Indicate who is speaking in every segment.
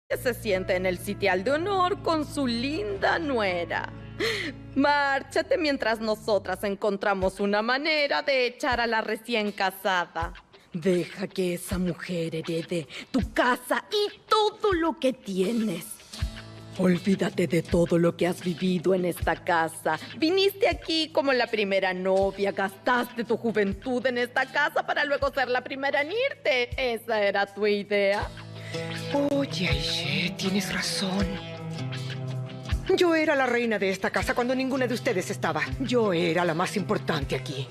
Speaker 1: que se siente en el sitial de honor con su linda nuera. Márchate mientras nosotras encontramos una manera de echar a la recién casada. Deja que esa mujer herede tu casa y todo lo que tienes. Olvídate de todo lo que has vivido en esta casa. Viniste aquí como la primera novia, gastaste tu juventud en esta casa para luego ser la primera en irte. ¿Esa era tu idea?
Speaker 2: Oye, Aishe, tienes razón. Yo era la reina de esta casa cuando ninguna de ustedes estaba. Yo era la más importante aquí.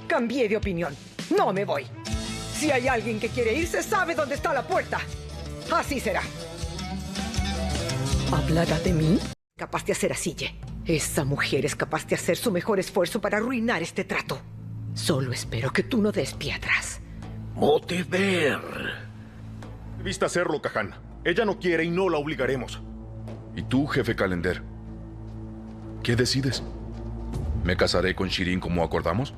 Speaker 2: Cambié de opinión. No me voy. Si hay alguien que quiere irse, sabe dónde está la puerta. Así será.
Speaker 1: ¿Hablará de mí?
Speaker 2: Capaz de hacer así, Ye. Esa mujer es capaz de hacer su mejor esfuerzo para arruinar este trato. Solo espero que tú no des pie atrás.
Speaker 3: Motever.
Speaker 4: Debiste hacerlo, Kahan. Ella no quiere y no la obligaremos.
Speaker 5: ¿Y tú, jefe Calender? ¿Qué decides? ¿Me casaré con Shirin como acordamos?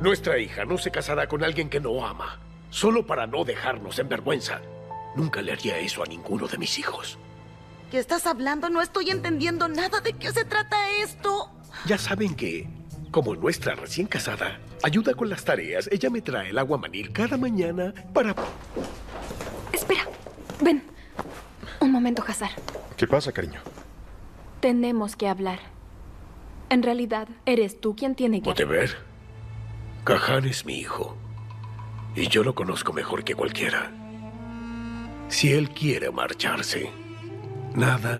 Speaker 3: Nuestra hija no se casará con alguien que no ama, solo para no dejarnos en vergüenza. Nunca le haría eso a ninguno de mis hijos.
Speaker 6: ¿Qué estás hablando? No estoy entendiendo nada. ¿De qué se trata esto?
Speaker 3: Ya saben que, como nuestra recién casada, ayuda con las tareas. Ella me trae el agua manil cada mañana para...
Speaker 7: Espera, ven. Un momento, Hazar.
Speaker 4: ¿Qué pasa, cariño?
Speaker 7: Tenemos que hablar. En realidad, eres tú quien tiene que...
Speaker 3: Motever, Kahan es mi hijo. Y yo lo conozco mejor que cualquiera. Si él quiere marcharse, nada...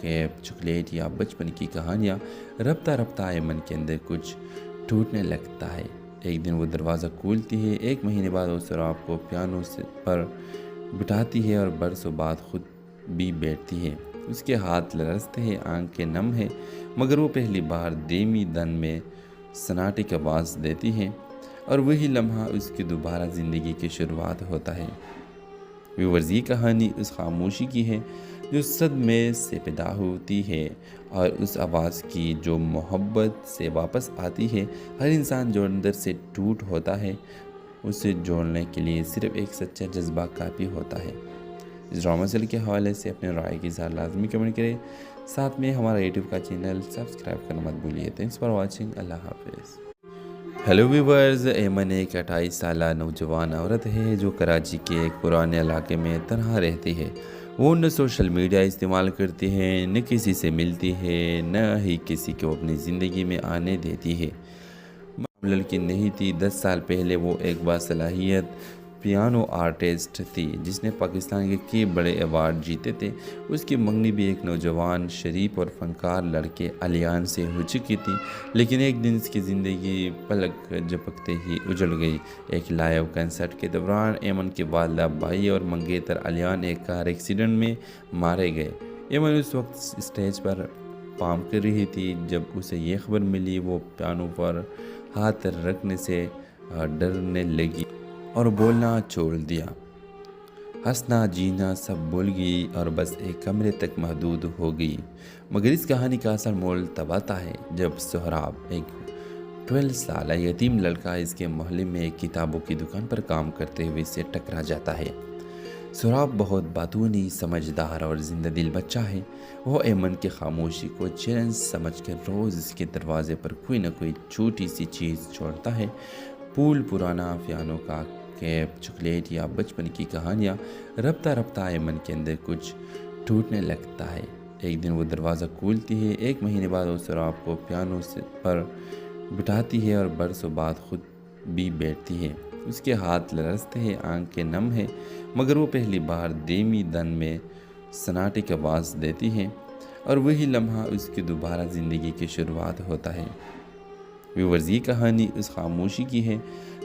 Speaker 8: کیپ chocolate یا بچپن کی کہانیاں رفتہ رفتہ ایمن کے اندر کچھ ٹوٹنے لگتا ہے۔ ایک دن وہ دروازہ کھولتی ہے، 1 مہینے بعد وہ سراب کو پیانو پر بٹھاتی ہے اور برسوں بعد خود بھی بیٹھتی ہے۔ اس کے ہاتھ لرزتے ہیں، آنکھیں نم ہیں، مگر وہ پہلی بار دھیمی دن میں سناٹے کی آواز دیتی ہے اور وہی لمحہ اس کی دوبارہ زندگی کی شروعات ہوتا ہے۔ ویورز، یہ کہانی اس خاموشی کی ہے جو صدمے سے پیدا ہوتی ہے اور اس آواز کی جو محبت سے واپس آتی ہے۔ ہر انسان جو اندر سے ٹوٹ ہوتا ہے، اسے جوڑنے کے لیے صرف ایک سچا جذبہ کافی ہوتا ہے۔ اس ڈرامہ سیریل کے حوالے سے اپنے رائے کی اظہار لازمی کمنٹ کریں، ساتھ میں ہمارا یوٹیوب کا چینل سبسکرائب کرنا مت بھولیے۔ تھینکس فار واچنگ، اللہ حافظ۔ ہیلو ویورز، ایمن ایک 28 سالہ نوجوان عورت ہے جو کراچی کے ایک پرانے علاقے میں تنہا رہتی ہے۔ وہ نہ سوشل میڈیا استعمال کرتی ہے، نہ کسی سے ملتی ہے، نہ ہی کسی کو اپنی زندگی میں آنے دیتی ہے۔ معمول لڑکی نہیں تھی، 10 سال پہلے وہ ایک باصلاحیت پیانو آرٹسٹ تھی جس نے پاکستان کے کئی بڑے ایوارڈ جیتے تھے۔ اس کی منگنی بھی ایک نوجوان شریف اور فنکار لڑکے علیان سے ہو چکی تھی، لیکن ایک دن اس کی زندگی پلک جھپکتے ہی اجڑ گئی۔ ایک لائیو کنسرٹ کے دوران ایمن کے والدہ، بھائی اور منگیتر علیان ایک کار ایکسیڈنٹ میں مارے گئے۔ ایمن اس وقت اسٹیج پر پارفارم کر رہی تھی جب اسے یہ خبر ملی۔ وہ پیانو پر ہاتھ رکھنے سے ڈرنے لگی اور بولنا چھوڑ دیا۔ ہنسنا جینا سب بھول گئی اور بس ایک کمرے تک محدود ہو گئی۔ مگر اس کہانی کا اصل مول تب آتا ہے جب سہراب، ایک 12 سالہ یتیم لڑکا، اس کے محلے میں ایک کتابوں کی دکان پر کام کرتے ہوئے سے ٹکرا جاتا ہے۔ سہراب بہت باتونی، سمجھدار اور زندہ دل بچہ ہے۔ وہ ایمن کی خاموشی کو چیلنج سمجھ کر روز اس کے دروازے پر کوئی نہ کوئی چھوٹی سی چیز چھوڑتا ہے۔ پھول، پرانا پیانو کا کیپ، چاکلیٹ یا بچپن کی کہانیاں رفتہ رفتہ ایمن کے اندر کچھ ٹوٹنے لگتا ہے۔ ایک دن وہ دروازہ کھولتی ہے، 1 مہینے بعد وہ سراب کو پیانو پر بٹھاتی ہے اور برسوں بعد خود بھی بیٹھتی ہے۔ اس کے ہاتھ لرزتے ہیں، آنکھیں نم ہیں، مگر وہ پہلی بار دھیمی دن میں سناٹے کی آواز دیتی ہے اور وہی لمحہ اس کی دوبارہ زندگی کی شروعات ہوتا ہے۔ ویورز، یہ کہانی اس خاموشی کی ہے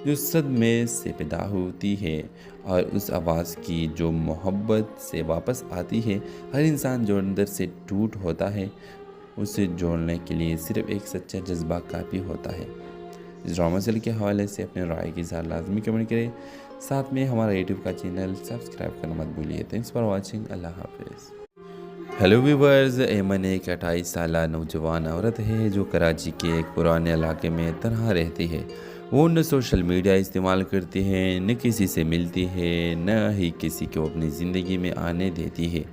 Speaker 8: جو صدمے سے پیدا ہوتی ہے اور اس آواز کی جو محبت سے واپس آتی ہے۔ ہر انسان جو اندر سے ٹوٹ ہوتا ہے، اسے جوڑنے کے لیے صرف ایک سچا جذبہ کافی ہوتا ہے۔ اس ڈرامہ سیریل کے حوالے سے اپنے رائے کی اظہار لازمی کمنٹ کریں، ساتھ میں ہمارا یوٹیوب کا چینل سبسکرائب کرنا مت بھولیے۔ تھینکس فار واچنگ، اللہ حافظ۔ اس ڈرامہ سیریل کے حوالے سے اپنے رائے کی اظہار لازمی کمنٹ کریں، ساتھ میں ہمارا یوٹیوب کا چینل سبسکرائب کرنا مت بھولیے۔ تھینکس فار واچنگ، اللہ حافظ۔ ہیلو ویورز، ایمن ایک 28 سالہ نوجوان عورت ہے جو کراچی کے ایک پرانے علاقے میں تنہا رہتی ہے۔ وہ نہ سوشل میڈیا استعمال کرتی ہے، نہ کسی سے ملتی ہے، نہ ہی کسی کو اپنی زندگی میں آنے دیتی ہے۔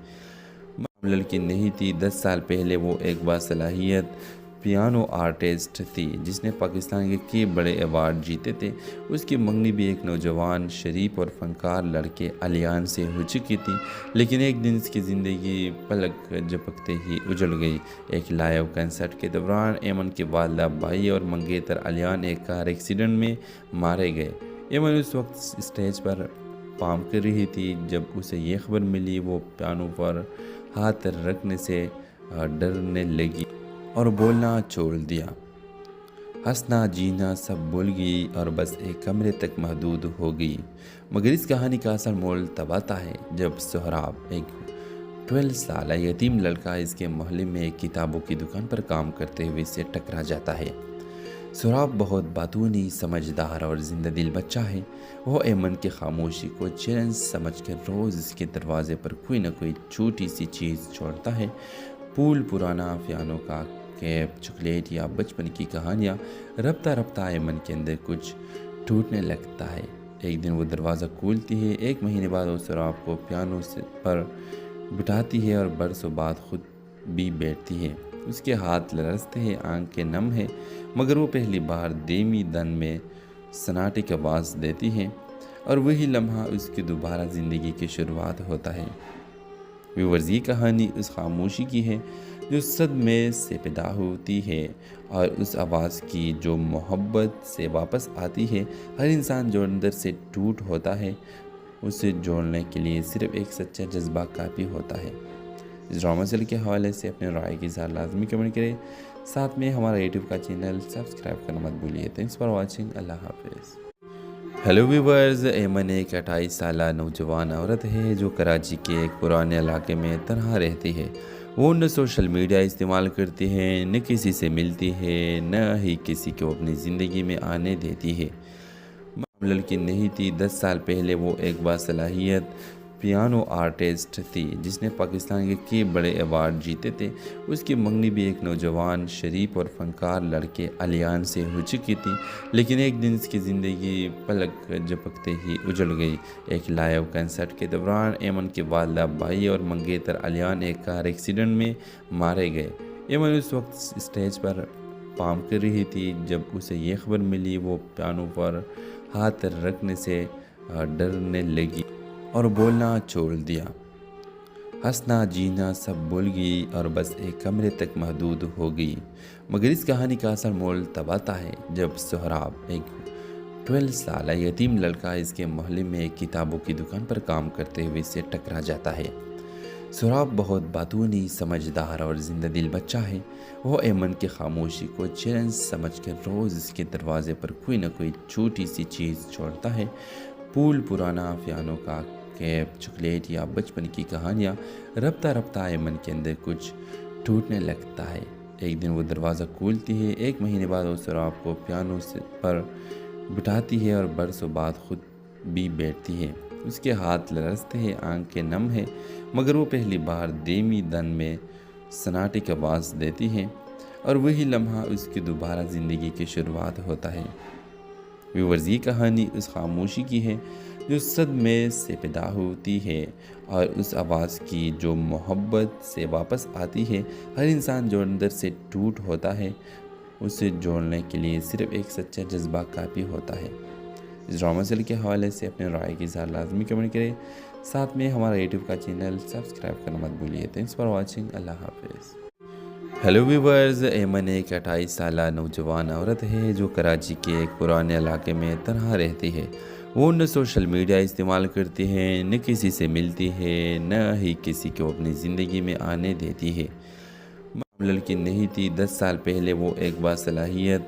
Speaker 8: معمول لڑکی نہیں تھی، 10 سال پہلے وہ ایک باصلاحیت پیانو آرٹسٹ تھی جس نے پاکستان کے کئی بڑے ایوارڈ جیتے تھے۔ اس کی منگنی بھی ایک نوجوان شریف اور فنکار لڑکے علیان سے ہو چکی تھی، لیکن ایک دن اس کی زندگی پلک جھپکتے ہی اجڑ گئی۔ ایک لائیو کنسرٹ کے دوران ایمن کے والدہ، بھائی اور منگیتر علیان ایک کار ایکسیڈنٹ میں مارے گئے۔ ایمن اس وقت اسٹیج پر پارفارم کر رہی تھی جب اسے یہ خبر ملی۔ وہ پیانو پر ہاتھ رکھنے سے ڈرنے لگی اور بولنا چھوڑ دیا۔ ہنسنا جینا سب بھول گئی اور بس ایک کمرے تک محدود ہو گئی۔ مگر اس کہانی کا اصل مول تب آتا ہے جب سہراب، ایک 12 سالہ یتیم لڑکا، اس کے محلے میں ایک کتابوں کی دکان پر کام کرتے ہوئے سے ٹکرا جاتا ہے۔ سہراب بہت باتونی، سمجھدار اور زندہ دل بچہ ہے۔ وہ ایمن کی خاموشی کو چیلنج سمجھ کر روز اس کے دروازے پر کوئی نہ کوئی چھوٹی سی چیز چھوڑتا ہے۔ پھول، پرانا پیانو کا کیپ، چاکلیٹ یا بچپن کی کہانیاں رفتہ رفتہ ایمن کے اندر کچھ ٹوٹنے لگتا ہے۔ ایک دن وہ دروازہ کھولتی ہے، 1 مہینے بعد وہ سراب کو پیانو پر بٹھاتی ہے اور برسوں بعد خود بھی بیٹھتی ہے۔ اس کے ہاتھ لرزتے ہیں، آنکھیں نم ہیں، مگر وہ پہلی بار دھیمی دن میں سناٹے کی آواز دیتی ہے اور وہی لمحہ اس کی دوبارہ زندگی کی شروعات ہوتا ہے۔ ویورز، یہ کہانی اس خاموشی کی ہے جو صدمے سے پیدا ہوتی ہے اور اس آواز کی جو محبت سے واپس آتی ہے۔ ہر انسان جو اندر سے ٹوٹ ہوتا ہے، اسے جوڑنے کے لیے صرف ایک سچا جذبہ کافی ہوتا ہے۔ اس ڈرامہ سیریل کے حوالے سے اپنے رائے کی اظہار لازمی کمنٹ کریں، ساتھ میں ہمارا یوٹیوب کا چینل سبسکرائب کرنا مت بھولیے۔ تھینکس فار واچنگ، اللہ حافظ۔ ہیلو ویورز، ایمن ایک 28 سالہ نوجوان عورت ہے جو کراچی کے ایک پرانے علاقے میں تنہا رہتی ہے۔ وہ نہ سوشل میڈیا استعمال کرتی ہے، نہ کسی سے ملتی ہے، نہ ہی کسی کو اپنی زندگی میں آنے دیتی ہے۔ معمول لڑکی نہیں تھی، 10 سال پہلے وہ ایک باصلاحیت پیانو آرٹسٹ تھی جس نے پاکستان کے کئی بڑے ایوارڈ جیتے تھے۔ اس کی منگنی بھی ایک نوجوان شریف اور فنکار لڑکے علیان سے ہو چکی تھی، لیکن ایک دن اس کی زندگی پلک جھپکتے ہی اجڑ گئی۔ ایک لائیو کنسرٹ کے دوران ایمن کے والدہ بھائی اور منگیتر علیان ایک کار ایکسیڈنٹ میں مارے گئے۔ ایمن اس وقت اسٹیج پر پارفارم کر رہی تھی جب اسے یہ خبر ملی۔ وہ پیانو پر ہاتھ رکھنے سے ڈرنے لگی اور بولنا چھوڑ دیا۔ ہنسنا جینا سب بھول گئی اور بس ایک کمرے تک محدود ہو گئی۔ مگر اس کہانی کا اصل مول تب آتا ہے جب سہراب، ایک 12 سالہ یتیم لڑکا اس کے محلے میں ایک کتابوں کی دکان پر کام کرتے ہوئے سے ٹکرا جاتا ہے۔ سہراب بہت باتونی، سمجھدار اور زندہ دل بچہ ہے۔ وہ ایمن کی خاموشی کو چیلنج سمجھ کر روز اس کے دروازے پر کوئی نہ کوئی چھوٹی سی چیز چھوڑتا ہے۔ پھول، پرانا پیانو کا کیپ، چاکلیٹ یا بچپن کی کہانیاں۔ رفتہ رفتہ ایمن کے اندر کچھ ٹوٹنے لگتا ہے۔ ایک دن وہ دروازہ کھولتی ہے۔ 1 مہینے بعد وہ سہراب کو پیانو پر بٹھاتی ہے اور برسوں بعد خود بھی بیٹھتی ہے۔ اس کے ہاتھ لرزتے ہیں، آنکھیں نم ہیں، مگر وہ پہلی بار دھیمی دن میں سناٹے کی آواز دیتی ہے اور وہی لمحہ اس کی دوبارہ زندگی کی شروعات ہوتا ہے۔ ویورز، یہ کہانی اس خاموشی کی ہے جو صدمے سے پیدا ہوتی ہے اور اس آواز کی جو محبت سے واپس آتی ہے۔ ہر انسان جو اندر سے ٹوٹ ہوتا ہے، اسے جوڑنے کے لیے صرف ایک سچا جذبہ کافی ہوتا ہے۔ اس ڈرامہ سیریل کے حوالے سے اپنے رائے کی اظہار لازمی کمنٹ کریں، ساتھ میں ہمارا یوٹیوب کا چینل سبسکرائب کرنا مت بھولیے۔ تھینکس فار واچنگ، اللہ حافظ۔ ہیلو ویورز، ایمن ایک 28 سالہ نوجوان عورت ہے جو کراچی کے ایک پرانے علاقے میں تنہا رہتی ہے۔ وہ نہ سوشل میڈیا استعمال کرتی ہے، نہ کسی سے ملتی ہے، نہ ہی کسی کو اپنی زندگی میں آنے دیتی ہے۔ معمول لڑکی نہیں تھی، 10 سال پہلے وہ ایک باصلاحیت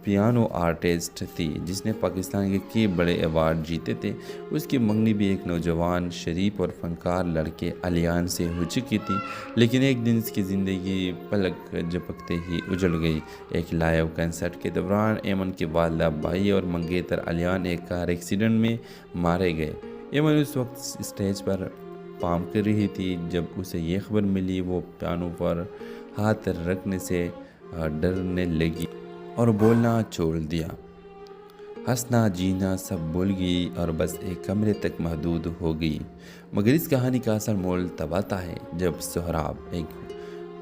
Speaker 8: پیانو آرٹسٹ تھی جس نے پاکستان کے کئی بڑے ایوارڈ جیتے تھے۔ اس کی منگنی بھی ایک نوجوان شریف اور فنکار لڑکے علیان سے ہو چکی تھی، لیکن ایک دن اس کی زندگی پلک جھپکتے ہی اجڑ گئی۔ ایک لائیو کنسرٹ کے دوران ایمن کے والدہ بھائی اور منگیتر علیان ایک کار ایکسیڈنٹ میں مارے گئے۔ ایمن اس وقت اسٹیج پر پارفارم کر رہی تھی جب اسے یہ خبر ملی۔ وہ پیانو پر ہاتھ رکھنے سے ڈرنے لگی اور بولنا چھوڑ دیا۔ ہنسنا جینا سب بھول گئی اور بس ایک کمرے تک محدود ہو گئی۔ مگر اس کہانی کا اصل مول تب آتا ہے جب سہراب، ایک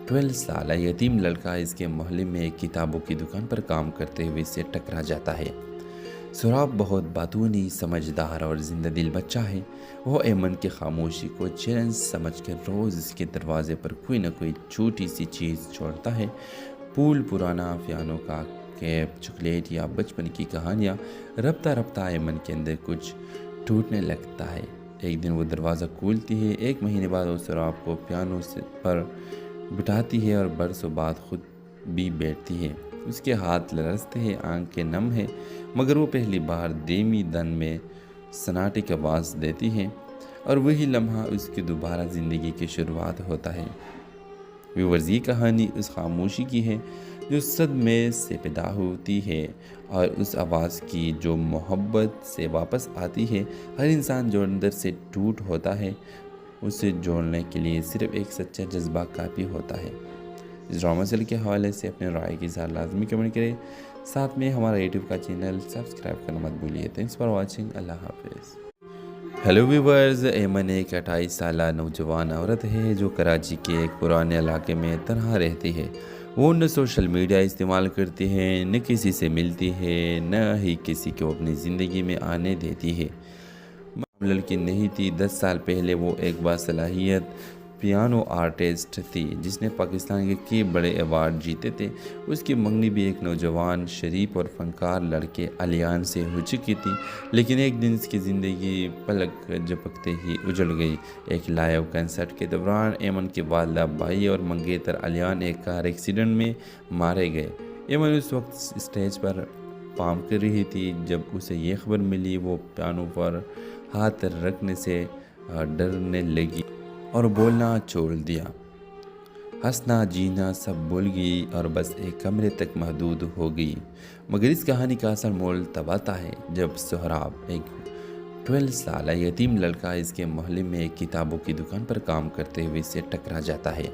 Speaker 8: 12 سالہ یتیم لڑکا اس کے محلے میں ایک کتابوں کی دکان پر کام کرتے ہوئے سے ٹکرا جاتا ہے۔ سہراب بہت باتونی، سمجھدار اور زندہ دل بچہ ہے۔ وہ ایمن کی خاموشی کو چیلنج سمجھ کر روز اس کے دروازے پر کوئی نہ کوئی چھوٹی سی چیز چھوڑتا ہے۔ پھول، پرانا پیانو کا کیپ، چاکلیٹ یا بچپن کی کہانیاں۔ رفتہ رفتہ ایمن کے اندر کچھ ٹوٹنے لگتا ہے۔ ایک دن وہ دروازہ کھولتی ہے۔ 1 مہینے بعد وہ سہراب کو پیانو پر بٹھاتی ہے اور برسوں بعد خود بھی بیٹھتی ہے۔ اس کے ہاتھ لرزتے ہیں، آنکھیں نم ہیں، مگر وہ پہلی بار دھیمی دن میں سناٹے کی آواز دیتی ہے اور وہی لمحہ اس کی دوبارہ زندگی کی شروعات ہوتا ہے۔ ویورز، یہ کہانی اس خاموشی کی ہے جو صدمے سے پیدا ہوتی ہے اور اس آواز کی جو محبت سے واپس آتی ہے۔ ہر انسان جو اندر سے ٹوٹ ہوتا ہے، اسے جوڑنے کے لیے صرف ایک سچا جذبہ کافی ہوتا ہے۔ اس ڈرامہ سیریل کے حوالے سے اپنے رائے کی اظہار لازمی کمنٹ کریں، ساتھ میں ہمارا یوٹیوب کا چینل سبسکرائب کرنا مت بھولیے۔ تھینکس فار واچنگ، اللہ حافظ۔ ہیلو ویورز، ایمن ایک 28 سالہ نوجوان عورت ہے جو کراچی کے ایک پرانے علاقے میں تنہا رہتی ہے۔ وہ نہ سوشل میڈیا استعمال کرتی ہے، نہ کسی سے ملتی ہے، نہ ہی کسی کو اپنی زندگی میں آنے دیتی ہے۔ معمول لڑکی نہیں تھی، 10 سال پہلے وہ ایک باصلاحیت پیانو آرٹسٹ تھی جس نے پاکستان کے کئی بڑے ایوارڈ جیتے تھے۔ اس کی منگنی بھی ایک نوجوان شریف اور فنکار لڑکے علیان سے ہو چکی تھی، لیکن ایک دن اس کی زندگی پلک جھپکتے ہی اجڑ گئی۔ ایک لائیو کنسرٹ کے دوران ایمن کے والدہ بھائی اور منگیتر علیان ایک کار ایکسیڈنٹ میں مارے گئے۔ ایمن اس وقت اسٹیج پر پارفارم کر رہی تھی جب اسے یہ خبر ملی۔ وہ پیانو پر ہاتھ رکھنے سے ڈرنے لگی اور بولنا چھوڑ دیا۔ ہنسنا جینا سب بھول گئی اور بس ایک کمرے تک محدود ہو گئی۔ مگر اس کہانی کا اصل مول تب آتا ہے جب سہراب، ایک 12 سالہ یتیم لڑکا، اس کے محلے میں ایک کتابوں کی دکان پر کام کرتے ہوئے سے ٹکرا جاتا ہے۔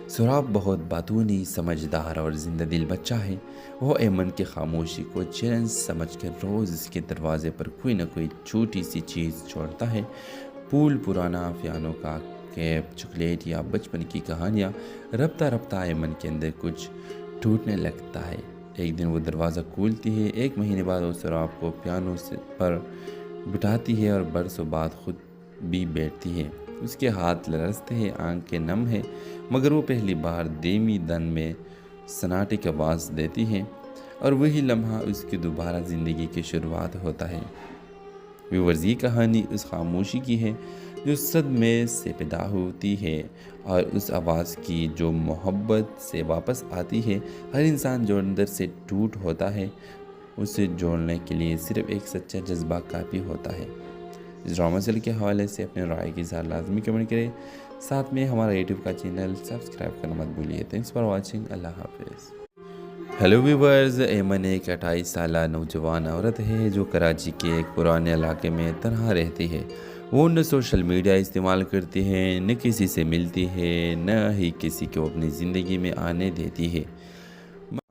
Speaker 8: سہراب بہت باتونی، سمجھدار اور زندہ دل بچہ ہے۔ وہ ایمن کی خاموشی کو چیلنج سمجھ کر روز اس کے دروازے پر کوئی نہ کوئی چھوٹی سی چیز چھوڑتا ہے۔ پھول، پرانا پیانو کا کیپ، چاکلیٹ یا بچپن کی کہانیاں۔ رفتہ رفتہ ایمن کے اندر کچھ ٹوٹنے لگتا ہے۔ ایک دن وہ دروازہ کھولتی ہے۔ ایک مہینے بعد وہ سہراب کو پیانو پر بٹھاتی ہے اور برسوں بعد خود بھی بیٹھتی ہے۔ اس کے ہاتھ لرزتے ہیں، آنکھیں نم ہیں، مگر وہ پہلی بار دھیمی دن میں سناٹے کی آواز دیتی ہے اور وہی لمحہ اس کی دوبارہ زندگی کی شروعات ہوتا ہے۔ ویورز، یہ کہانی اس خاموشی کی ہے جو صدمے سے پیدا ہوتی ہے اور اس آواز کی جو محبت سے واپس آتی ہے۔ ہر انسان جو اندر سے ٹوٹ ہوتا ہے، اسے جوڑنے کے لیے صرف ایک سچا جذبہ کافی ہوتا ہے۔ اس ڈرامہ سیریل کے حوالے سے اپنے رائے کی اظہار لازمی کمنٹ کریں، ساتھ میں ہمارا یوٹیوب کا چینل سبسکرائب کرنا مت بھولیے۔ تھینکس فار واچنگ، اللہ حافظ۔ ہیلو ویورز، ایمن ایک 28 سالہ نوجوان عورت ہے جو کراچی کے ایک پرانے علاقے میں تنہا رہتی ہے۔ وہ نہ سوشل میڈیا استعمال کرتی ہے، نہ کسی سے ملتی ہے، نہ ہی کسی کو اپنی زندگی میں آنے دیتی ہے۔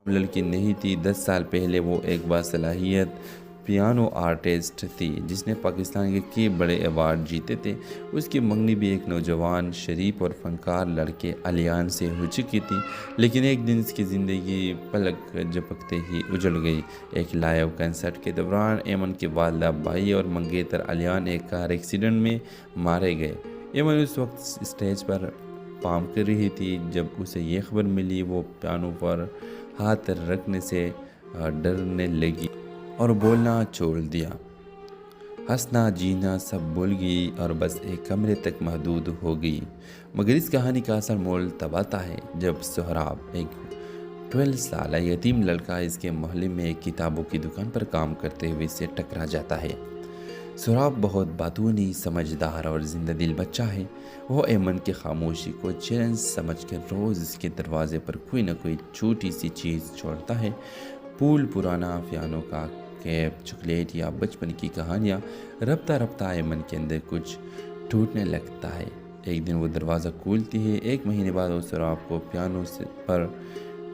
Speaker 8: لڑکی نہیں تھی۔ 10 سال پہلے وہ ایک باصلاحیت پیانو آرٹسٹ تھی جس نے پاکستان کے کئی بڑے ایوارڈ جیتے تھے۔ اس کی منگنی بھی ایک نوجوان شریف اور فنکار لڑکے علیان سے ہو چکی تھی، لیکن ایک دن اس کی زندگی پلک جھپکتے ہی اجڑ گئی۔ ایک لائیو کنسرٹ کے دوران ایمن کے والدہ بھائی اور منگیتر علیان ایک کار ایکسیڈنٹ میں مارے گئے۔ ایمن اس وقت اسٹیج پر پارفارم کر رہی تھی جب اسے یہ خبر ملی۔ وہ پیانو پر ہاتھ رکھنے سے ڈرنے لگی اور بولنا چھوڑ دیا۔ ہنسنا جینا سب بھول گئی اور بس ایک کمرے تک محدود ہو گئی۔ مگر اس کہانی کا اصل مول تب آتا ہے جب سہراب، ایک 12 سالہ یتیم لڑکا، اس کے محلے میں ایک کتابوں کی دکان پر کام کرتے ہوئے سے ٹکرا جاتا ہے۔ سہراب بہت باتونی، سمجھدار اور زندہ دل بچہ ہے۔ وہ ایمن کی خاموشی کو چیلنج سمجھ کر روز اس کے دروازے پر کوئی نہ کوئی چھوٹی سی چیز چھوڑتا ہے۔ پھول، پرانا پیانو کا کیپ، چاکلیٹ یا بچپن کی کہانیاں۔ رفتہ رفتہ ایمن کے اندر کچھ ٹوٹنے لگتا ہے۔ ایک دن وہ دروازہ کھولتی ہے۔ ایک مہینے بعد وہ سہراب کو پیانو پر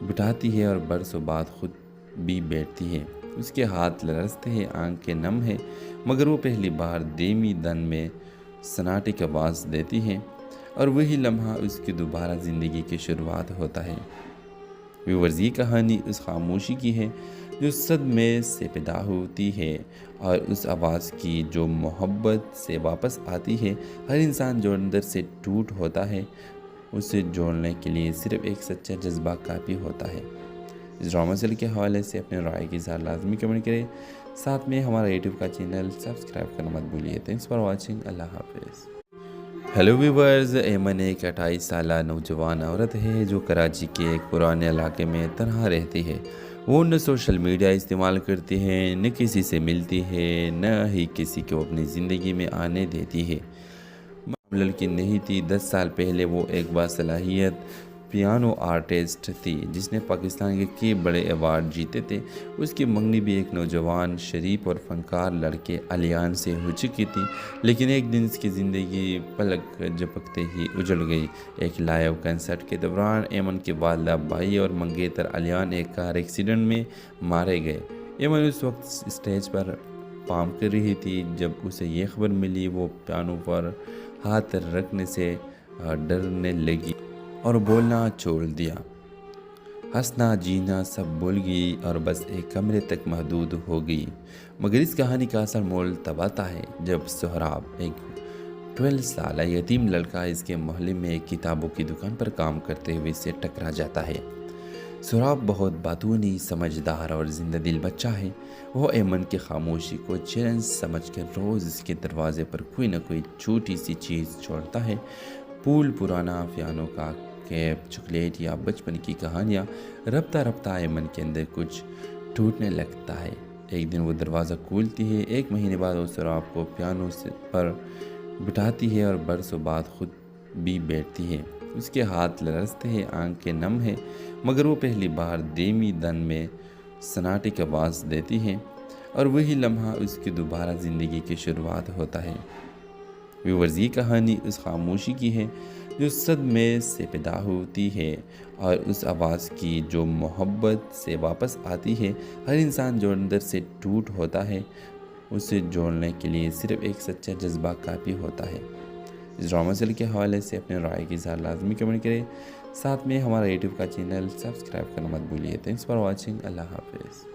Speaker 8: بٹھاتی ہے اور برسوں بعد خود بھی بیٹھتی ہے۔ اس کے ہاتھ لرزتے ہیں، آنکھیں نم ہیں، مگر وہ پہلی بار دھیمی دن میں سناٹے کی آواز دیتی ہے اور وہی لمحہ اس کی دوبارہ زندگی کی شروعات ہوتا ہے۔ ویورز، یہ کہانی اس خاموشی کی ہے جو صدمے سے پیدا ہوتی ہے اور اس آواز کی جو محبت سے واپس آتی ہے۔ ہر انسان جو اندر سے ٹوٹ ہوتا ہے، اسے جوڑنے کے لیے صرف ایک سچا جذبہ کافی ہوتا ہے۔ اس ڈرامہ سیریل کے حوالے سے اپنے رائے کی اظہار لازمی کمنٹ کریں، ساتھ میں ہمارا یوٹیوب کا چینل سبسکرائب کرنا مت بھولیے۔ تھینکس فار واچنگ، اللہ حافظ۔ ہیلو ویورز، ایمن ایک 28 سالہ نوجوان عورت ہے جو کراچی کے ایک پرانے علاقے میں تنہا رہتی ہے۔ وہ نہ سوشل میڈیا استعمال کرتی ہے، نہ کسی سے ملتی ہے، نہ ہی کسی کو اپنی زندگی میں آنے دیتی ہے۔ لڑکی نہیں تھی۔ 10 سال پہلے وہ ایک باصلاحیت پیانو آرٹسٹ تھی جس نے پاکستان کے کئی بڑے ایوارڈ جیتے تھے۔ اس کی منگنی بھی ایک نوجوان شریف اور فنکار لڑکے علیان سے ہو چکی تھی، لیکن ایک دن اس کی زندگی پلک جھپکتے ہی اجڑ گئی۔ ایک لائیو کنسرٹ کے دوران ایمن کے والدہ بھائی اور منگیتر علیان ایک کار ایکسیڈنٹ میں مارے گئے۔ ایمن اس وقت اسٹیج پر پارفارم کر رہی تھی جب اسے یہ خبر ملی۔ وہ پیانو پر ہاتھ رکھنے سے ڈرنے لگی اور بولنا چھوڑ دیا۔ ہنسنا جینا سب بھول گئی اور بس ایک کمرے تک محدود ہو گئی۔ مگر اس کہانی کا اصل مول تب آتا ہے جب سہراب، ایک 12 سالہ یتیم لڑکا اس کے محلے میں ایک کتابوں کی دکان پر کام کرتے ہوئے اس سے ٹکرا جاتا ہے۔ سہراب بہت باتونی، سمجھدار اور زندہ دل بچہ ہے۔ وہ ایمن کی خاموشی کو چیلنج سمجھ کر روز اس کے دروازے پر کوئی نہ کوئی چھوٹی سی چیز چھوڑتا ہے۔ پھول، پرانا پیانو کا کیپ، چاکلیٹ یا بچپن کی کہانیاں۔ رفتہ رفتہ ایمن کے اندر کچھ ٹوٹنے لگتا ہے۔ ایک دن وہ دروازہ کھولتی ہے۔ 1 مہینے بعد وہ سہراب کو پیانو پر بٹھاتی ہے اور برسوں بعد خود بھی بیٹھتی ہے۔ اس کے ہاتھ لرزتے ہیں، آنکھیں نم ہیں، مگر وہ پہلی بار دھیمی دن میں سناٹے کی آواز دیتی ہے اور وہی لمحہ اس کی دوبارہ زندگی کی شروعات ہوتا ہے۔ ویورز، یہ کہانی اس خاموشی کی ہے جو صدمے سے پیدا ہوتی ہے اور اس آواز کی جو محبت سے واپس آتی ہے۔ ہر انسان جو اندر سے ٹوٹ ہوتا ہے، اسے جوڑنے کے لیے صرف ایک سچا جذبہ کافی ہوتا ہے۔ اس ڈرامہ سیریل کے حوالے سے اپنے رائے کی اظہار لازمی کمنٹ کریں، ساتھ میں ہمارا یوٹیوب کا چینل سبسکرائب کرنا مت بھولیے۔ تھینکس فار واچنگ، اللہ حافظ۔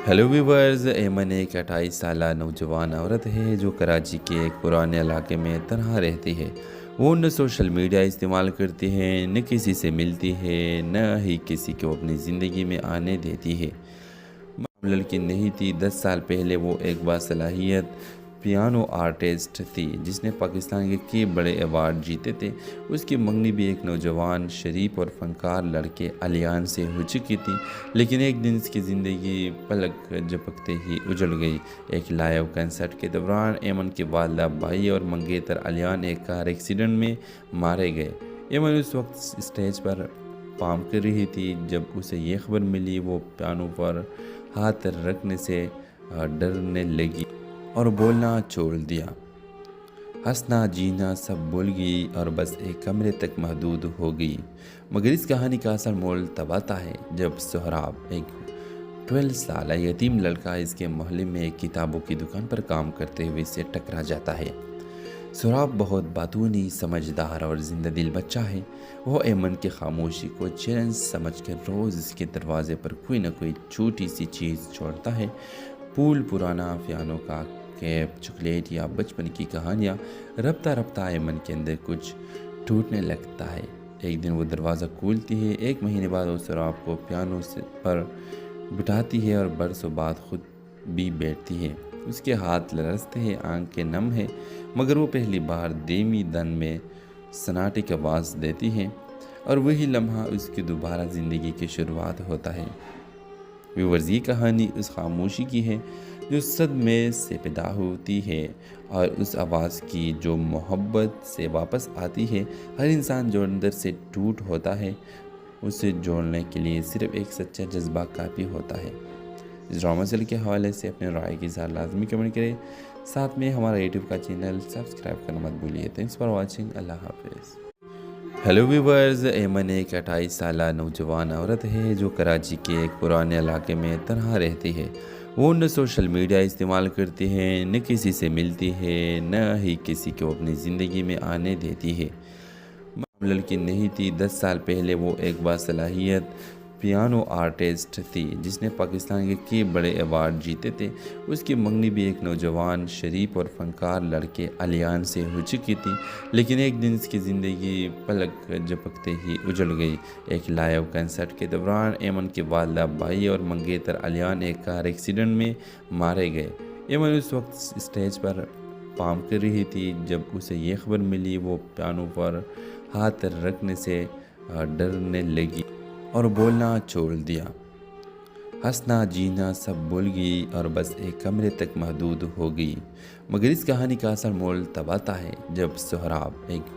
Speaker 8: ہیلو ویورز، ایمن ایک 28 سالہ نوجوان عورت ہے جو کراچی کے ایک پرانے علاقے میں تنہا رہتی ہے۔ وہ نہ سوشل میڈیا استعمال کرتی ہے، نہ کسی سے ملتی ہے، نہ ہی کسی کو اپنی زندگی میں آنے دیتی ہے۔ لڑکی نہیں تھی۔ 10 سال پہلے وہ ایک باصلاحیت پیانو آرٹسٹ تھی جس نے پاکستان کے کئی بڑے ایوارڈ جیتے تھے۔ اس کی منگنی بھی ایک نوجوان، شریف اور فنکار لڑکے علیان سے ہو چکی تھی، لیکن ایک دن اس کی زندگی پلک جھپکتے ہی اجڑ گئی۔ ایک لائیو کنسرٹ کے دوران ایمن کے والدہ، بھائی اور منگیتر علیان ایک کار ایکسیڈنٹ میں مارے گئے۔ ایمن اس وقت اسٹیج پر پرفارم کر رہی تھی جب اسے یہ خبر ملی۔ وہ پیانو پر ہاتھ رکھنے سے ڈرنے لگی اور بولنا چھوڑ دیا۔ ہنسنا، جینا سب بھول گئی اور بس ایک کمرے تک محدود ہو گئی۔ مگر اس کہانی کا اصل مول تب آتا ہے جب سہراب، ایک 12 سالہ یتیم لڑکا اس کے محلے میں ایک کتابوں کی دکان پر کام کرتے ہوئے اس سے ٹکرا جاتا ہے۔ سہراب بہت باتونی، سمجھدار اور زندہ دل بچہ ہے۔ وہ ایمن کی خاموشی کو چیلنج سمجھ کر روز اس کے دروازے پر کوئی نہ کوئی چھوٹی سی چیز چھوڑتا ہے۔ پھول، پرانا پیانو کا کیپ، چاکلیٹ یا بچپن کی کہانیاں۔ رفتہ رفتہ ایمن کے اندر کچھ ٹوٹنے لگتا ہے۔ ایک دن وہ دروازہ کھولتی ہے۔ 1 مہینے بعد وہ سہراب کو پیانو پر بٹھاتی ہے اور برسوں بعد خود بھی بیٹھتی ہے۔ اس کے ہاتھ لرزتے ہیں، آنکھیں نم ہیں، مگر وہ پہلی بار دھیمی دن میں سناٹے کی آواز دیتی ہے اور وہی لمحہ اس کی دوبارہ زندگی کی شروعات ہوتا ہے۔ ویورز، یہ کہانی اس خاموشی کی ہے جو صدمے سے پیدا ہوتی ہے اور اس آواز کی جو محبت سے واپس آتی ہے۔ ہر انسان جو اندر سے ٹوٹ ہوتا ہے، اسے جوڑنے کے لیے صرف ایک سچا جذبہ کافی ہوتا ہے۔ اس ڈرامہ سیریل کے حوالے سے اپنے رائے کی اظہار لازمی کمنٹ کریں، ساتھ میں ہمارا یوٹیوب کا چینل سبسکرائب کرنا مت بھولیے۔ تھینکس فار واچنگ، اللہ حافظ۔ ہیلو ویورز، ایمن ایک 28 سالہ نوجوان عورت ہے جو کراچی کے ایک پرانے علاقے میں تنہا رہتی ہے۔ وہ نہ سوشل میڈیا استعمال کرتی ہے، نہ کسی سے ملتی ہے، نہ ہی کسی کو اپنی زندگی میں آنے دیتی ہے۔ لڑکی نہیں تھی۔ 10 سال پہلے وہ ایک باصلاحیت پیانو آرٹسٹ تھی جس نے پاکستان کے کئی بڑے ایوارڈ جیتے تھے۔ اس کی منگنی بھی ایک نوجوان، شریف اور فنکار لڑکے علیان سے ہو چکی تھی، لیکن ایک دن اس کی زندگی پلک جھپکتے ہی اجڑ گئی۔ ایک لائیو کنسرٹ کے دوران ایمن کے والدہ، بھائی اور منگیتر علیان ایک کار ایکسیڈنٹ میں مارے گئے۔ ایمن اس وقت اسٹیج پر پرفارم کر رہی تھی جب اسے یہ خبر ملی۔ وہ پیانو پر ہاتھ رکھنے سے ڈرنے لگی اور بولنا چھوڑ دیا۔ ہنسنا، جینا سب بھول گئی اور بس ایک کمرے تک محدود ہو گئی۔ مگر اس کہانی کا اصل مول تب آتا ہے جب سہراب، ایک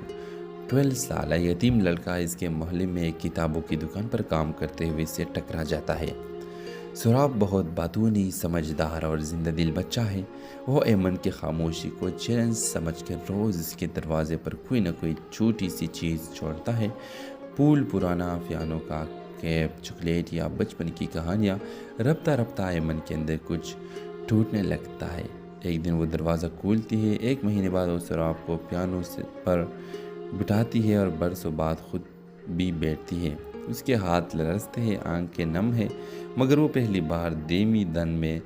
Speaker 8: 12 سالہ یتیم لڑکا اس کے محلے میں ایک کتابوں کی دکان پر کام کرتے ہوئے اس سے ٹکرا جاتا ہے۔ سہراب بہت باتونی، سمجھدار اور زندہ دل بچہ ہے۔ وہ ایمن کی خاموشی کو چیلنج سمجھ کر روز اس کے دروازے پر کوئی نہ کوئی چھوٹی سی چیز چھوڑتا ہے۔ پھول، پرانا پیانو کا کیپ، چاکلیٹ یا بچپن کی کہانیاں۔ رفتہ رفتہ ایمن کے اندر کچھ ٹوٹنے لگتا ہے۔ ایک دن وہ دروازہ کھولتی ہے۔ 1 مہینے بعد وہ سہراب کو پیانو پر بٹھاتی ہے اور برسوں بعد خود بھی بیٹھتی ہے۔ اس کے ہاتھ لرزتے ہیں، آنکھیں نم ہیں، مگر وہ پہلی بار دھیمی دن میں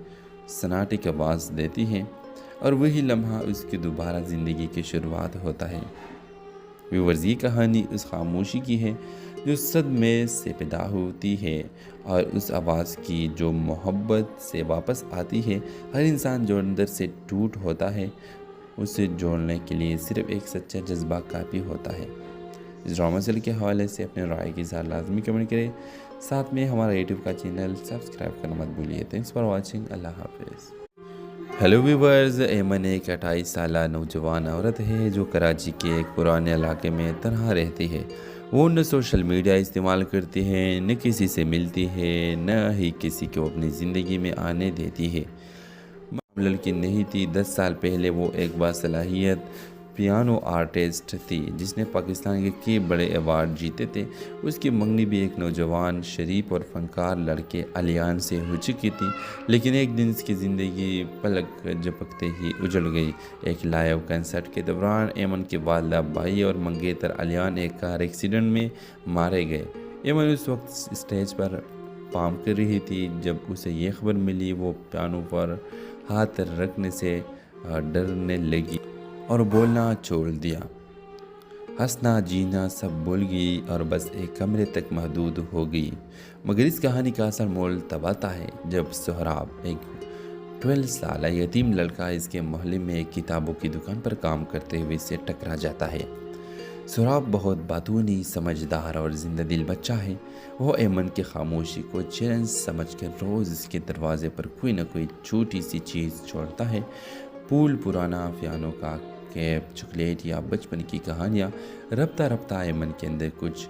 Speaker 8: سناٹے کی آواز دیتی ہے اور وہی لمحہ اس کی دوبارہ زندگی کی شروعات ہوتا ہے۔ ویورز، یہ کہانی اس خاموشی کی ہے جو صدمے سے پیدا ہوتی ہے اور اس آواز کی جو محبت سے واپس آتی ہے۔ ہر انسان جو اندر سے ٹوٹ ہوتا ہے اسے جوڑنے کے لیے صرف ایک سچا جذبہ کافی ہوتا ہے۔ اس ڈرامہ سیریل کے حوالے سے اپنے رائے کی اظہار لازمی کمنٹ کریں، ساتھ میں ہمارا یوٹیوب کا چینل سبسکرائب کرنا مت بھولیے۔ تھینکس فار واچنگ، اللہ حافظ۔ ہیلو ویورز، ایمن ایک 28 سالہ نوجوان عورت ہے جو کراچی کے ایک پرانے علاقے میں تنہا رہتی ہے۔ وہ نہ سوشل میڈیا استعمال کرتی ہے، نہ کسی سے ملتی ہے، نہ ہی کسی کو اپنی زندگی میں آنے دیتی ہے۔ معمول لڑکی نہیں تھی۔ 10 سال پہلے وہ ایک باصلاحیت پیانو آرٹسٹ تھی جس نے پاکستان کے کئی بڑے ایوارڈ جیتے تھے۔ اس کی منگنی بھی ایک نوجوان شریف اور فنکار لڑکے علیان سے ہو چکی تھی، لیکن ایک دن اس کی زندگی پلک جھپکتے ہی اجڑ گئی۔ ایک لائیو کنسرٹ کے دوران ایمن کے والدہ بھائی اور منگیتر علیان ایک کار ایکسیڈنٹ میں مارے گئے۔ ایمن اس وقت اسٹیج پر پارفارم کر رہی تھی جب اسے یہ خبر ملی۔ وہ پیانو پر ہاتھ رکھنے سے ڈرنے لگی اور بولنا چھوڑ دیا۔ ہنسنا جینا سب بھول گئی اور بس ایک کمرے تک محدود ہو گئی۔ مگر اس کہانی کا اصل مول تب آتا ہے جب سہراب، ایک 12 سالہ یتیم لڑکا اس کے محلے میں ایک کتابوں کی دکان پر کام کرتے ہوئے سے ٹکرا جاتا ہے۔ سہراب بہت باتونی، سمجھدار اور زندہ دل بچہ ہے۔ وہ ایمن کی خاموشی کو چیلنج سمجھ کر روز اس کے دروازے پر کوئی نہ کوئی چھوٹی سی چیز چھوڑتا ہے۔ پھول، پرانا پیانو کا کیپ، چاکلیٹ یا بچپن کی کہانیاں۔ رفتہ رفتہ ایمن کے اندر کچھ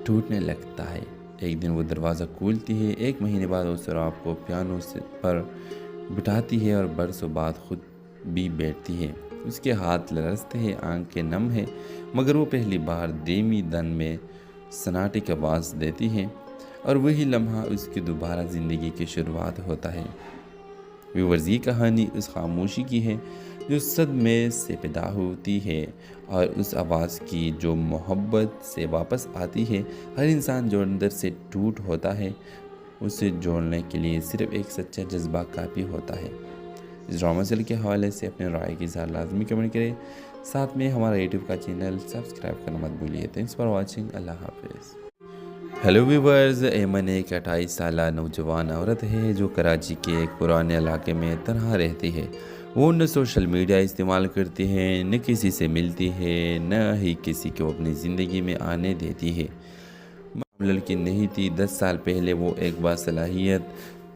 Speaker 8: ٹوٹنے لگتا ہے۔ ایک دن وہ دروازہ کھولتی ہے۔ 1 مہینے بعد وہ سہراب کو پیانو پر بٹھاتی ہے اور برسوں بعد خود بھی بیٹھتی ہے۔ اس کے ہاتھ لرزتے ہیں، آنکھیں نم ہیں، مگر وہ پہلی بار دھیمی دن میں سناٹے کی آواز دیتی ہے اور وہی لمحہ اس کی دوبارہ زندگی کی شروعات ہوتا ہے۔ ویورز، یہ کہانی اس خاموشی کی ہے جو صدمے سے پیدا ہوتی ہے اور اس آواز کی جو محبت سے واپس آتی ہے۔ ہر انسان جو اندر سے ٹوٹ ہوتا ہے اسے جوڑنے کے لیے صرف ایک سچا جذبہ کافی ہوتا ہے۔ اس ڈرامہ سیریل کے حوالے سے اپنے رائے کی اظہار لازمی کمنٹ کریں، ساتھ میں ہمارا یوٹیوب کا چینل سبسکرائب کرنا مت بھولیے۔ تھینکس فار واچنگ، اللہ حافظ۔ ہیلو ویورز، ایمن ایک 28 سالہ نوجوان عورت ہے جو کراچی کے ایک پرانے علاقے میں تنہا رہتی ہے۔ وہ نہ سوشل میڈیا استعمال کرتی ہے، نہ کسی سے ملتی ہے، نہ ہی کسی کو اپنی زندگی میں آنے دیتی ہے۔ معمول لڑکی نہیں تھی۔ 10 سال پہلے وہ ایک باصلاحیت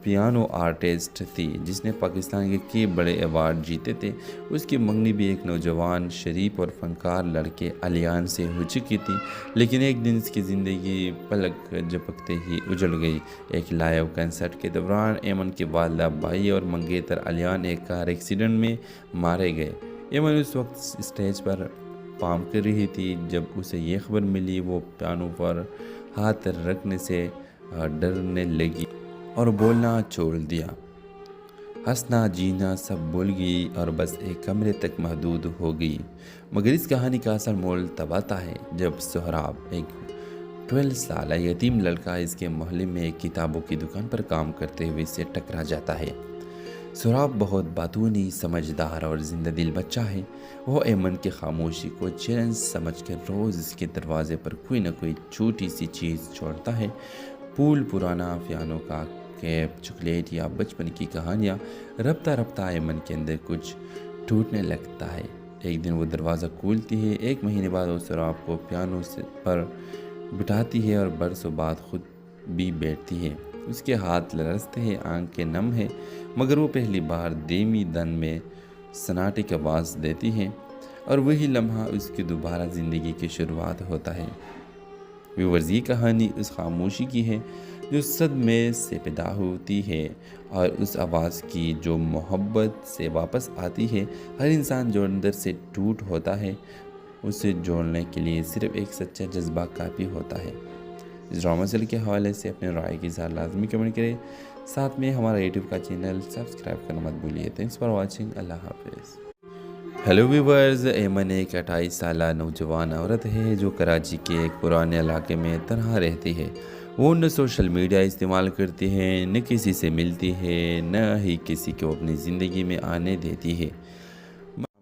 Speaker 8: پیانو آرٹسٹ تھی جس نے پاکستان کے کئی بڑے ایوارڈ جیتے تھے۔ اس کی منگنی بھی ایک نوجوان شریف اور فنکار لڑکے علیان سے ہو چکی تھی، لیکن ایک دن اس کی زندگی پلک جھپکتے ہی اجڑ گئی۔ ایک لائیو کنسرٹ کے دوران ایمن کے والدہ بھائی اور منگیتر علیان ایک کار ایکسیڈنٹ میں مارے گئے۔ ایمن اس وقت اسٹیج پر پارفارم کر رہی تھی جب اسے یہ خبر ملی۔ وہ پیانو پر ہاتھ رکھنے سے ڈرنے لگی اور بولنا چھوڑ دیا۔ ہنسنا جینا سب بھول گئی اور بس ایک کمرے تک محدود ہو گئی۔ مگر اس کہانی کا اصل مول تب آتا ہے جب سہراب، ایک 12 سالہ یتیم لڑکا اس کے محلے میں ایک کتابوں کی دکان پر کام کرتے ہوئے سے ٹکرا جاتا ہے۔ سہراب بہت باتونی، سمجھدار اور زندہ دل بچہ ہے۔ وہ ایمن کی خاموشی کو چیلنج سمجھ کر روز اس کے دروازے پر کوئی نہ کوئی چھوٹی سی چیز چھوڑتا ہے۔ پھول، پرانا پیانو کا کیپ، چاکلیٹ یا بچپن کی کہانیاں۔ رفتہ رفتہ ایمن کے اندر کچھ ٹوٹنے لگتا ہے۔ ایک دن وہ دروازہ کھولتی ہے۔ 1 مہینے بعد وہ سہراب کو پیانو پر بٹھاتی ہے اور برسوں بعد خود بھی بیٹھتی ہے۔ اس کے ہاتھ لرزتے ہیں، آنکھیں نم ہیں، مگر وہ پہلی بار دھیمی دن میں سناٹے کی آواز دیتی ہے اور وہی لمحہ اس کی دوبارہ زندگی کی شروعات ہوتا ہے۔ ویورز، یہ کہانی اس خاموشی کی ہے جو صدمے سے پیدا ہوتی ہے اور اس آواز کی جو محبت سے واپس آتی ہے۔ ہر انسان جو اندر سے ٹوٹ ہوتا ہے اسے جوڑنے کے لیے صرف ایک سچا جذبہ کافی ہوتا ہے۔ اس ڈرامہ سیریل کے حوالے سے اپنے رائے کی اظہار لازمی کمنٹ کریں، ساتھ میں ہمارا یوٹیوب کا چینل سبسکرائب کرنا مت بھولیے۔ تھینکس فار واچنگ، اللہ حافظ۔ ہیلو ویورز، ایمن ایک 28 سالہ نوجوان عورت ہے جو کراچی کے ایک پرانے علاقے میں تنہا رہتی ہے۔ وہ نہ سوشل میڈیا استعمال کرتی ہے، نہ کسی سے ملتی ہے، نہ ہی کسی کو اپنی زندگی میں آنے دیتی ہے۔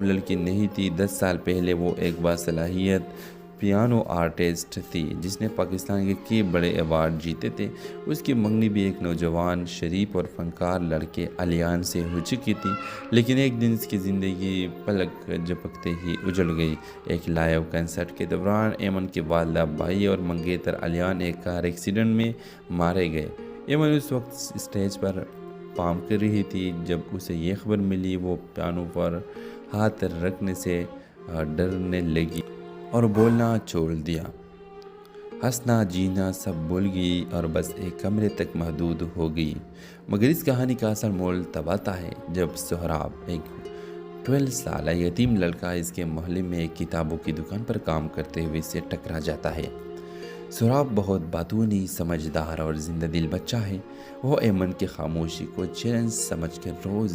Speaker 8: لڑکی نہیں تھی. 10 سال پہلے وہ ایک باصلاحیت پیانو آرٹسٹ تھی جس نے پاکستان کے کئی بڑے ایوارڈ جیتے تھے. اس کی منگنی بھی ایک نوجوان شریف اور فنکار لڑکے علیان سے ہو چکی تھی، لیکن ایک دن اس کی زندگی پلک جھپکتے ہی اجڑ گئی. ایک لائیو کنسرٹ کے دوران ایمن کے والدہ بھائی اور منگیتر علیان ایک کار ایکسیڈنٹ میں مارے گئے. ایمن اس وقت اسٹیج پر پارفارم کر رہی تھی جب اسے یہ خبر ملی. وہ پیانو پر ہاتھ رکھنے سے ڈرنے لگی اور بولنا چھوڑ دیا. ہنسنا جینا سب بھول گئی اور بس ایک کمرے تک محدود ہو گئی. مگر اس کہانی کا اصل مول تب آتا ہے جب سہراب، ایک 12 سالہ یتیم لڑکا اس کے محلے میں ایک کتابوں کی دکان پر کام کرتے ہوئے سے ٹکرا جاتا ہے. سہراب بہت باتونی، سمجھدار اور زندہ دل بچہ ہے. وہ ایمن کی خاموشی کو چیلنج سمجھ کر روز